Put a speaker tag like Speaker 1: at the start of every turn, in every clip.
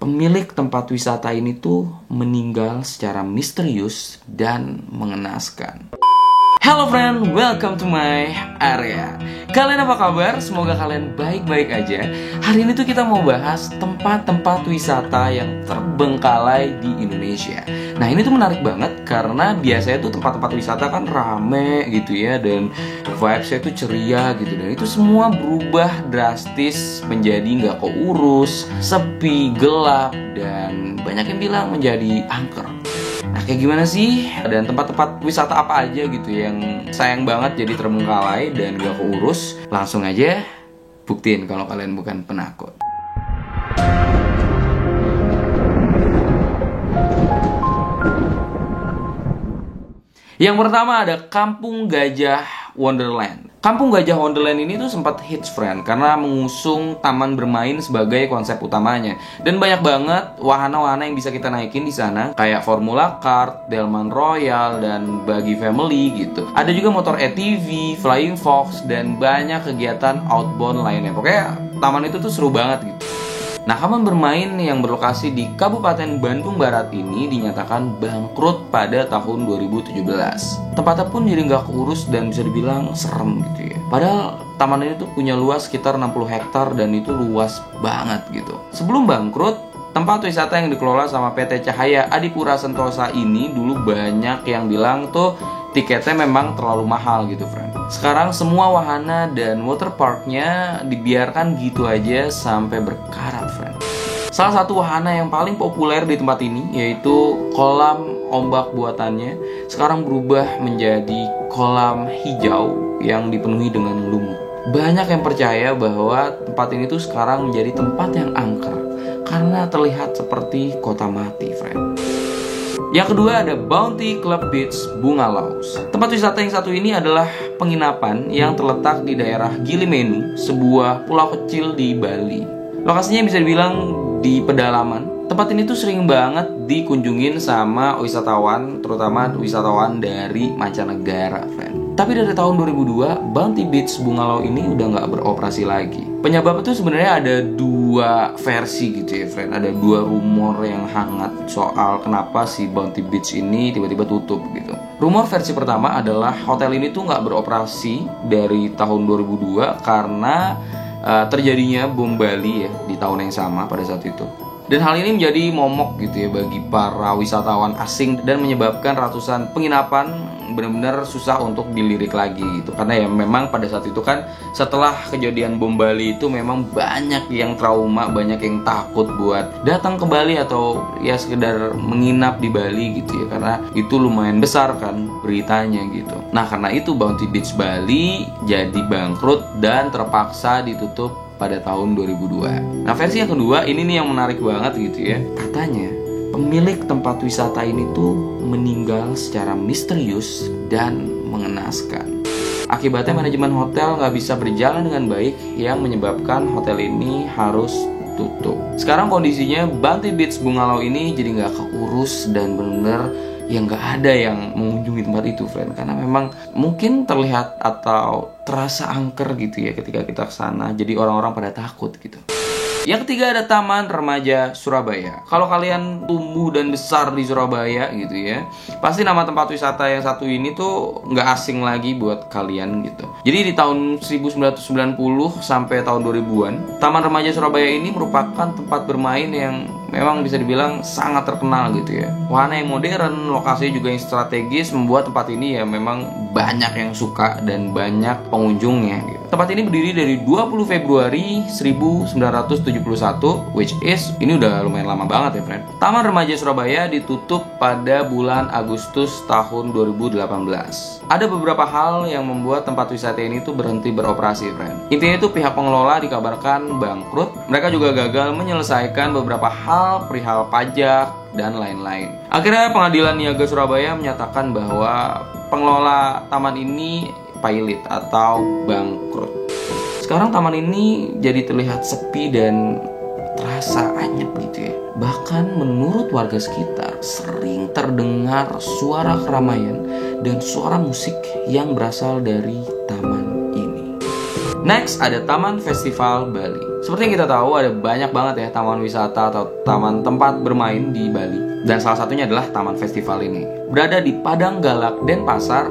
Speaker 1: pemilik tempat wisata ini tuh meninggal secara misterius dan mengenaskan. Hello friend, welcome to my area. Kalian apa kabar? Semoga kalian baik-baik aja. Hari ini tuh kita mau bahas tempat-tempat wisata yang terbengkalai di Indonesia. Nah ini tuh menarik banget karena biasanya tuh tempat-tempat wisata kan rame gitu ya, dan vibes-nya tuh ceria gitu. Dan itu semua berubah drastis menjadi nggak keurus, sepi, gelap, dan banyak yang bilang menjadi angker. Nah kayak gimana sih? Dan tempat-tempat wisata apa aja gitu yang sayang banget jadi terbengkalai dan gak keurus? Langsung aja buktiin kalau kalian bukan penakut. Yang pertama ada Kampung Gajah Wonderland. Kampung Gajah Wonderland ini tuh sempat hits friend karena mengusung taman bermain sebagai konsep utamanya, dan banyak banget wahana-wahana yang bisa kita naikin di sana kayak Formula Kart, Delman Royal, dan Buggy Family gitu. Ada juga motor ATV, Flying Fox, dan banyak kegiatan outbound lainnya. Pokoknya taman itu tuh seru banget gitu. Nah, taman bermain yang berlokasi di Kabupaten Bandung Barat ini dinyatakan bangkrut pada tahun 2017. Tempatnya pun jadi nggak keurus dan bisa dibilang serem gitu ya. Padahal taman ini tuh punya luas sekitar 60 hektar dan itu luas banget gitu. Sebelum bangkrut, tempat wisata yang dikelola sama PT Cahaya Adipura Sentosa ini dulu banyak yang bilang tuh tiketnya memang terlalu mahal gitu friend. Sekarang semua wahana dan water parknya dibiarkan gitu aja sampai berkarat friend. Salah satu wahana yang paling populer di tempat ini yaitu kolam ombak buatannya sekarang berubah menjadi kolam hijau yang dipenuhi dengan lumut. Banyak yang percaya bahwa tempat ini tuh sekarang menjadi tempat yang angker karena terlihat seperti kota mati friend. Yang kedua ada Bounty Club Beach Bungalaus. Tempat wisata yang satu ini adalah penginapan yang terletak di daerah Gili Menu, sebuah pulau kecil di Bali. Lokasinya bisa dibilang di pedalaman. Tempat ini tuh sering banget dikunjungin sama wisatawan, terutama wisatawan dari mancanegara, friend. Tapi dari tahun 2002, Bounty Beach Bungalau ini udah nggak beroperasi lagi. Penyebab itu sebenarnya ada dua versi gitu ya, friend. Ada dua rumor yang hangat soal kenapa si Bounty Beach ini tiba-tiba tutup gitu. Rumor versi pertama adalah hotel ini tuh nggak beroperasi dari tahun 2002 karena terjadinya bom Bali ya di tahun yang sama pada saat itu. Dan hal ini menjadi momok gitu ya bagi para wisatawan asing dan menyebabkan ratusan penginapan benar-benar susah untuk dilirik lagi gitu. Karena ya memang pada saat itu kan setelah kejadian bom Bali itu memang banyak yang trauma, banyak yang takut buat datang ke Bali atau ya sekedar menginap di Bali gitu ya. Karena itu lumayan besar kan beritanya gitu. Nah karena itu Bounty Beach Bali jadi bangkrut dan terpaksa ditutup pada tahun 2002. Nah versi yang kedua ini nih yang menarik banget gitu ya. Katanya pemilik tempat wisata ini tuh meninggal secara misterius dan mengenaskan. Akibatnya manajemen hotel nggak bisa berjalan dengan baik yang menyebabkan hotel ini harus tutup. Sekarang kondisinya Bounty Beach Bungalau ini jadi nggak keurus dan benar-benar yang nggak ada yang mengunjungi tempat itu, friend. Karena memang mungkin terlihat atau terasa angker gitu ya ketika kita kesana. Jadi orang-orang pada takut gitu. Yang ketiga ada Taman Remaja Surabaya. Kalau kalian tumbuh dan besar di Surabaya gitu ya, pasti nama tempat wisata yang satu ini tuh nggak asing lagi buat kalian gitu. Jadi di tahun 1990 sampai tahun 2000-an, Taman Remaja Surabaya ini merupakan tempat bermain yang memang bisa dibilang sangat terkenal gitu ya. Wahana yang modern, lokasinya juga yang strategis membuat tempat ini ya memang banyak yang suka dan banyak pengunjungnya gitu. Tempat ini berdiri dari 20 Februari 1971, which is ini udah lumayan lama banget ya, friend. Taman Remaja Surabaya ditutup pada bulan Agustus tahun 2018. Ada beberapa hal yang membuat tempat wisata ini tuh berhenti beroperasi, friend. Intinya itu pihak pengelola dikabarkan bangkrut. Mereka juga gagal menyelesaikan beberapa hal perihal pajak dan lain-lain. Akhirnya Pengadilan Niaga Surabaya menyatakan bahwa pengelola taman ini pailit atau bangkrut. Sekarang taman ini jadi terlihat sepi dan terasa anyep gitu ya. Bahkan menurut warga sekitar sering terdengar suara keramaian dan suara musik yang berasal dari taman ini. Next ada Taman Festival Bali. Seperti yang kita tahu, ada banyak banget ya taman wisata atau taman tempat bermain di Bali. Dan salah satunya adalah taman festival ini. Berada di Padang Galak, Denpasar,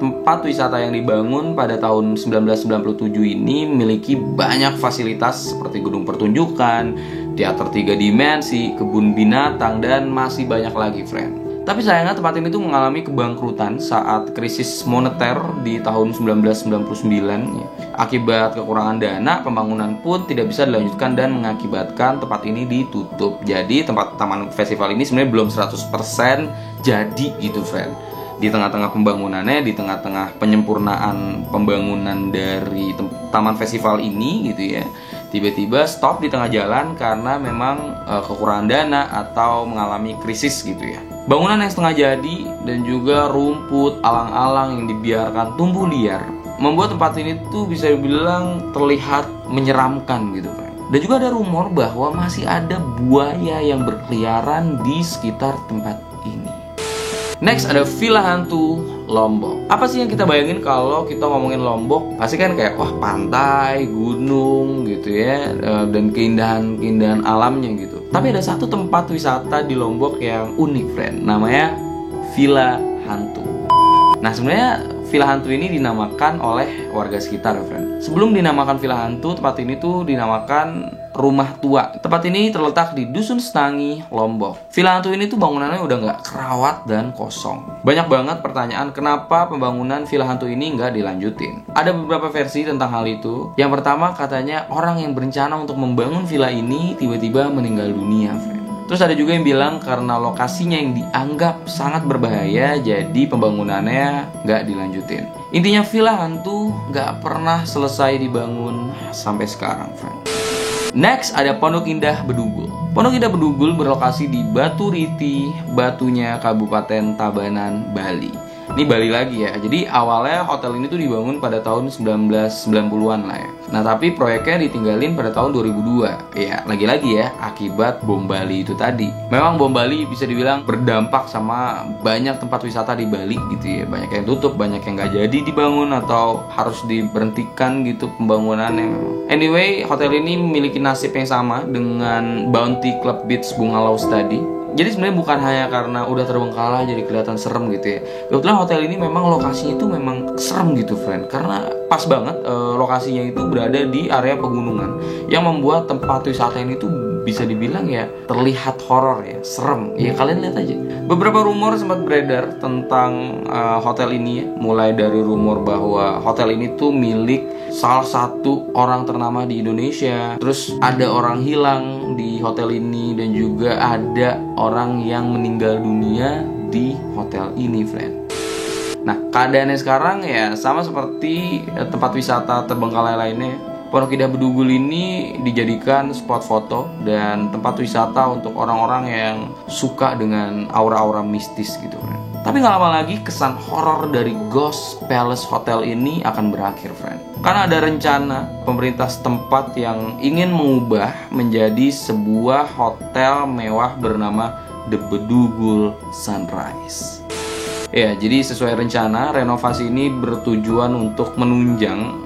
Speaker 1: tempat wisata yang dibangun pada tahun 1997 ini memiliki banyak fasilitas seperti gedung pertunjukan, teater 3 dimensi, kebun binatang, dan masih banyak lagi, friend. Tapi sayangnya tempat ini tuh mengalami kebangkrutan saat krisis moneter di tahun 1999. Akibat kekurangan dana, pembangunan pun tidak bisa dilanjutkan dan mengakibatkan tempat ini ditutup. Jadi tempat taman festival ini sebenarnya belum 100% jadi gitu, friend. Di tengah-tengah pembangunannya, di tengah-tengah penyempurnaan pembangunan dari taman festival ini gitu ya, tiba-tiba stop di tengah jalan karena memang kekurangan dana atau mengalami krisis gitu ya. Bangunan yang setengah jadi dan juga rumput, alang-alang yang dibiarkan tumbuh liar membuat tempat ini tuh bisa dibilang terlihat menyeramkan gitu, Pak. Dan juga ada rumor bahwa masih ada buaya yang berkeliaran di sekitar tempat ini. Next ada Villa Hantu Lombok. Apa sih yang kita bayangin kalau kita ngomongin Lombok? Pasti kan kayak wah pantai, gunung gitu ya, dan keindahan alamnya gitu. Tapi ada satu tempat wisata di Lombok yang unik, friend. Namanya Villa Hantu. Nah sebenarnya Villa Hantu ini dinamakan oleh warga sekitar ya, friend. Sebelum dinamakan Villa Hantu, tempat ini tuh dinamakan Rumah Tua. Tempat ini terletak di Dusun Stangi, Lombok. Villa Hantu ini tuh bangunannya udah nggak kerawat dan kosong. Banyak banget pertanyaan kenapa pembangunan Villa Hantu ini nggak dilanjutin. Ada beberapa versi tentang hal itu. Yang pertama katanya orang yang berencana untuk membangun villa ini tiba-tiba meninggal dunia, friend. Terus ada juga yang bilang karena lokasinya yang dianggap sangat berbahaya, jadi pembangunannya nggak dilanjutin. Intinya Villa Hantu nggak pernah selesai dibangun sampai sekarang, friend. Next ada Pondok Indah Bedugul. Pondok Indah Bedugul berlokasi di Batu Riti, Batunya, Kabupaten Tabanan, Bali. Ini Bali lagi ya. Jadi awalnya hotel ini tuh dibangun pada tahun 1990-an lah ya. Nah tapi proyeknya ditinggalin pada tahun 2002. Ya lagi-lagi ya akibat bom Bali itu tadi. Memang bom Bali bisa dibilang berdampak sama banyak tempat wisata di Bali gitu ya. Banyak yang tutup, banyak yang nggak jadi dibangun atau harus diberhentikan gitu pembangunannya. Anyway, hotel ini memiliki nasib yang sama dengan Bounty Club Beach Bungalows tadi. Jadi sebenarnya bukan hanya karena udah terbengkalai jadi kelihatan serem gitu ya. Kebetulan hotel ini memang lokasinya itu memang serem gitu, friend. Karena pas banget lokasinya itu berada di area pegunungan yang membuat tempat wisata ini tuh bisa dibilang ya terlihat horor ya, serem. Ya kalian lihat aja. Beberapa rumor sempat beredar tentang hotel ini ya. Mulai dari rumor bahwa hotel ini tuh milik salah satu orang ternama di Indonesia. Terus ada orang hilang di hotel ini dan juga ada orang yang meninggal dunia di hotel ini, friend. Nah, keadaannya sekarang ya sama seperti tempat wisata terbengkalai lainnya. Pondok Indah Bedugul ini dijadikan spot foto dan tempat wisata untuk orang-orang yang suka dengan aura-aura mistis gitu, friend. Tapi gak lama lagi kesan horor dari Ghost Palace Hotel ini akan berakhir, friend. Karena ada rencana pemerintah setempat yang ingin mengubah menjadi sebuah hotel mewah bernama The Bedugul Sunrise. Ya, jadi sesuai rencana, renovasi ini bertujuan untuk menunjang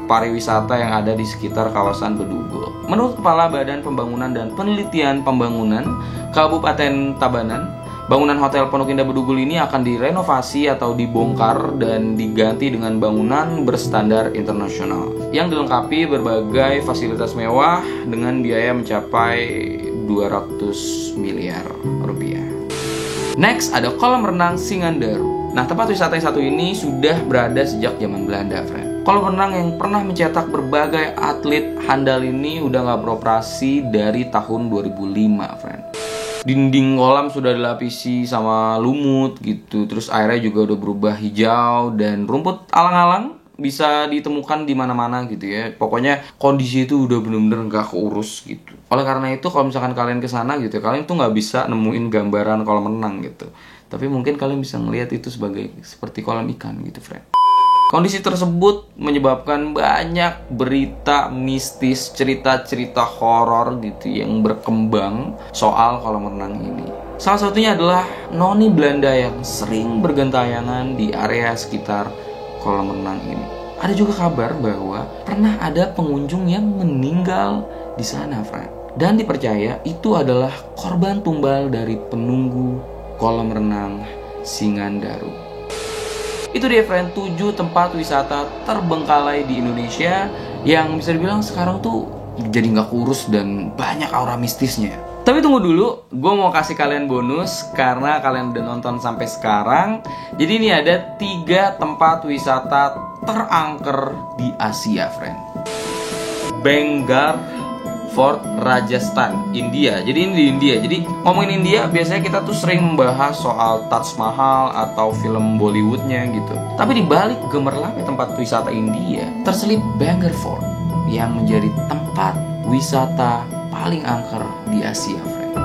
Speaker 1: pariwisata yang ada di sekitar kawasan Bedugul. Menurut Kepala Badan Pembangunan dan Penelitian Pembangunan Kabupaten Tabanan, bangunan Hotel Pondok Indah Bedugul ini akan direnovasi atau dibongkar dan diganti dengan bangunan berstandar internasional yang dilengkapi berbagai fasilitas mewah dengan biaya mencapai 200 miliar rupiah. Next ada kolam renang Singandaru. Nah, tempat wisata yang satu ini sudah berada sejak zaman Belanda, friend. Kolam renang yang pernah mencetak berbagai atlet handal ini udah nggak beroperasi dari tahun 2005, friend. Dinding kolam sudah dilapisi sama lumut gitu. Terus airnya juga udah berubah hijau dan rumput alang-alang bisa ditemukan di mana-mana gitu ya. Pokoknya kondisi itu udah bener-bener nggak keurus gitu. Oleh karena itu kalau misalkan kalian kesana gitu, kalian tuh nggak bisa nemuin gambaran kolam renang gitu. Tapi mungkin kalian bisa ngelihat itu seperti kolam ikan gitu, friend. Kondisi tersebut menyebabkan banyak berita mistis, cerita-cerita horor gitu yang berkembang soal kolam renang ini. Salah satunya adalah noni Belanda yang sering bergentayangan di area sekitar kolam renang ini. ada juga kabar bahwa pernah ada pengunjung yang meninggal di sana, friend. Dan dipercaya itu adalah korban tumbal dari penunggu kolam renang Singandaru. Itu dia, friend, 7 tempat wisata terbengkalai di Indonesia yang bisa dibilang sekarang tuh jadi nggak kurus dan banyak aura mistisnya. Tapi tunggu dulu, gue mau kasih kalian bonus karena kalian udah nonton sampai sekarang. Jadi ini ada 3 tempat wisata terangker di Asia, friend. Bengal Fort, Rajasthan, India. Jadi ini di India. Jadi ngomongin India, biasanya kita tuh sering membahas soal Taj Mahal atau film Bollywoodnya gitu. Tapi di balik gemerlapnya tempat wisata India, terselip Bengal Fort yang menjadi tempat wisata paling angker di Asia, friend.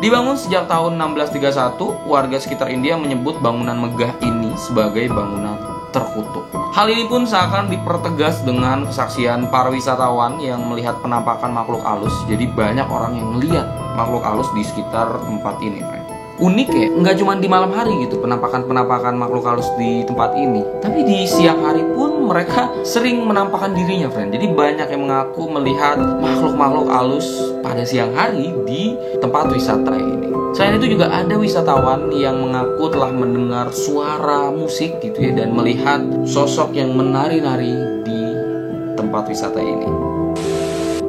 Speaker 1: Dibangun sejak tahun 1631, warga sekitar India menyebut bangunan megah ini sebagai bangunan terkutuk. Hal ini pun seakan dipertegas dengan kesaksian para wisatawan yang melihat penampakan makhluk halus. Jadi banyak orang yang melihat makhluk halus di sekitar tempat ini, friend. Unik ya, nggak cuma di malam hari gitu penampakan makhluk halus di tempat ini, tapi di siang hari pun mereka sering menampakkan dirinya, friend. Jadi banyak yang mengaku melihat makhluk-makhluk halus pada siang hari di tempat wisata ini. Selain itu juga ada wisatawan yang mengaku telah mendengar suara musik gitu ya, dan melihat sosok yang menari-nari di tempat wisata ini.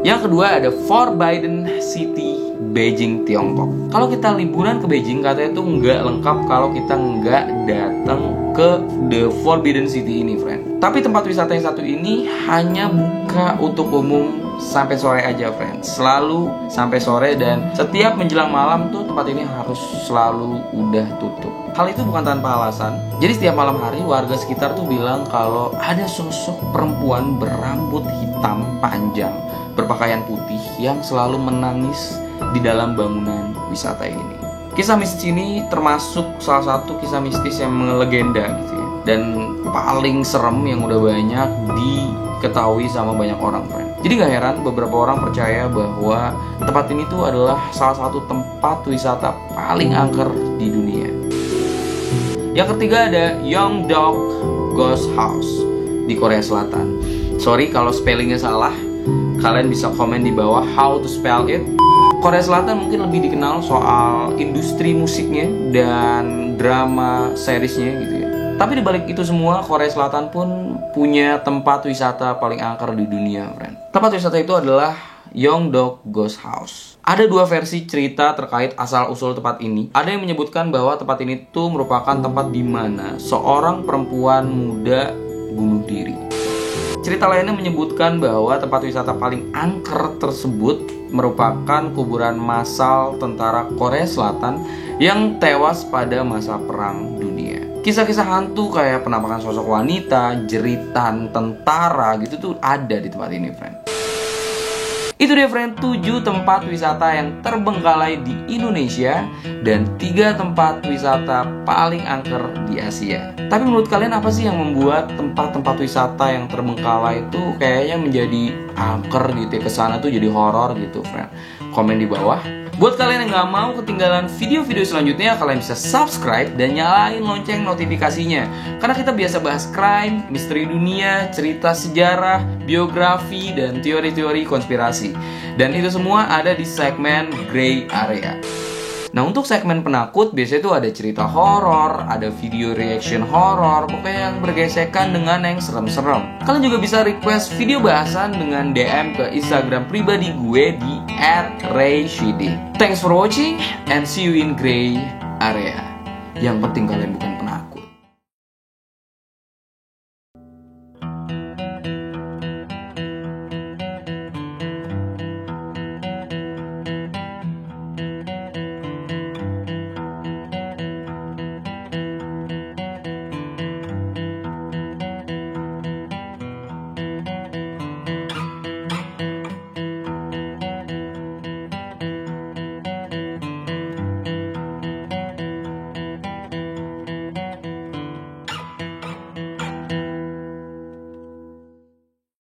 Speaker 1: Yang kedua ada Forbidden City, Beijing, Tiongkok. Kalau kita liburan ke Beijing, katanya itu nggak lengkap kalau kita nggak datang ke The Forbidden City ini, friend. Tapi tempat wisata yang satu ini hanya buka untuk umum sampai sore aja, friend. Selalu sampai sore, dan setiap menjelang malam tuh tempat ini harus selalu udah tutup. Hal itu bukan tanpa alasan. Jadi setiap malam hari warga sekitar tuh bilang kalau ada sosok perempuan berambut hitam panjang, berpakaian putih yang selalu menangis di dalam bangunan wisata ini. Kisah mistis ini termasuk salah satu kisah mistis yang melegenda gitu ya, dan paling serem yang udah banyak diketahui sama banyak orang, friend. Jadi gak heran beberapa orang percaya bahwa tempat ini tuh adalah salah satu tempat wisata paling angker di dunia. Yang ketiga ada Yeongdeok Ghost House di Korea Selatan. Sorry kalau spellingnya salah, kalian bisa komen di bawah how to spell it. Korea Selatan mungkin lebih dikenal soal industri musiknya dan drama seriesnya gitu ya. Tapi dibalik itu semua, Korea Selatan pun punya tempat wisata paling angker di dunia, friend. Tempat wisata itu adalah Yeongdeok Ghost House. Ada 2 versi cerita terkait asal-usul tempat ini. Ada yang menyebutkan bahwa tempat ini tuh merupakan tempat di mana seorang perempuan muda bunuh diri. Cerita lainnya menyebutkan bahwa tempat wisata paling angker tersebut merupakan kuburan massal tentara Korea Selatan yang tewas pada masa Perang Dunia. Kisah-kisah hantu kayak penampakan sosok wanita, jeritan tentara gitu tuh ada di tempat ini, friend. Itu dia, friend, 7 tempat wisata yang terbengkalai di Indonesia dan 3 tempat wisata paling angker di Asia. Tapi menurut kalian apa sih yang membuat tempat-tempat wisata yang terbengkalai itu kayaknya menjadi angker gitu ya, kesana tuh jadi horor gitu, friend? Komen di bawah. Buat kalian yang gak mau ketinggalan video-video selanjutnya, kalian bisa subscribe dan nyalain lonceng notifikasinya. Karena kita biasa bahas crime, misteri dunia, cerita sejarah, biografi, dan teori-teori konspirasi. Dan itu semua ada di segmen Gray Area. Nah, untuk segmen penakut biasanya tuh ada cerita horor, ada video reaction horor, pokoknya yang bergesekan dengan yang serem-serem. Kalian juga bisa request video bahasan dengan DM ke Instagram pribadi gue di @rayshidi. Thanks for watching and see you in Gray Area. Yang penting kalian bukan